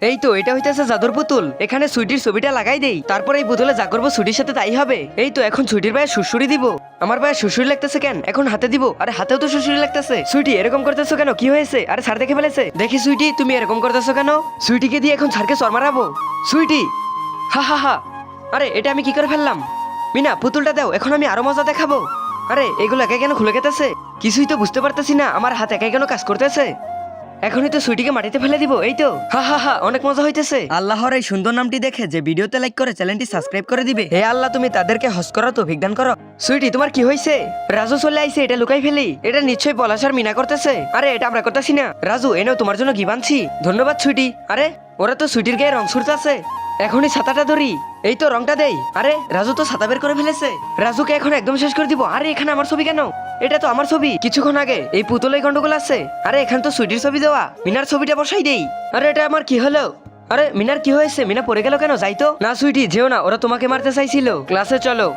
এই তো এটা হইতেছে জাদুর পুতুল। এখানে সুইটির ছবিটা লাগাই দেই, তারপর এই পুতুলে যা করবো সুইটির সাথে তাই হবে। এই তো এখন সুইটির পায়ে সুড়সুড়ি দিব। আমার পায়ে সুড়সুড়ি লাগতেছে কেন? এখন হাতে দিব। আরে হাতেও তো সুড়সুড়ি লাগতেছে। সুইটি এরকম করতেছো কেন? কি হয়েছে? আরে স্যার দেখে ফেলেছে। দেখি সুইটি তুমি এরকম করতেছো কেন? সুইটিকে দিয়ে এখন স্যারকে চর মারাবো। সুইটি হা হা হা। আরে এটা আমি কি করে ফেললাম? মিনা পুতুলটা দাও, এখন আমি আরো মজা দেখাবো। আরে এগুলো একা কেন খুলে গেতেছে? কিছুই তো বুঝতে পারতেছি না, আমার হাত একাই কেন কাজ করতেছে? এখনই তো সুইটিকে মাটিতে ফেলে দিব। এই তো হা হা হা, অনেক মজা হইতেছে। আল্লাহর এই সুন্দর নামটি দেখে যে ভিডিওতে লাইক করে চ্যানেলটি সাবস্ক্রাইব করে দিবে, হে আল্লাহ তুমি তাদেরকে হজ করার তৌফিক দান করো। সুইটি তোমার কি হয়েছে? রাজু চলে আইছে, এটা লুকাই ফেলি। এটা নিশ্চয়ই পলাশ আর মিনা করতেছে। আরে এটা আমরা করতেছি না। রাজু এনেও তোমার জন্য গিফট আনছি। ধন্যবাদ সুইটি। আরে ওরা তো সুইটির গায়ে রং ছুড়তাছে। এখনই ছাতাটা ধরি। এই তো রংটা দেই। আরে রাজু তো ছাতা বের করে ফেলেছে। রাজুকে এখন একদম শেষ করে দিব। আরে এখানে আমার ছবি কেন? এটা তো আমার ছবি। কিছুক্ষণ আগে এই পুতুলে গন্ডগোল আছে। আরে এখানে তো সুইটির ছবি দেওয়া। মিনার ছবিটা বসাই দেই। আরে এটা আমার কি হলো? আরে মিনার কি হয়েছে? মিনা পড়ে গেল কেন? যাইতো না সুইটি, যেও না, ওরা তোমাকে মারতে চাইছিল। ক্লাসে চলো।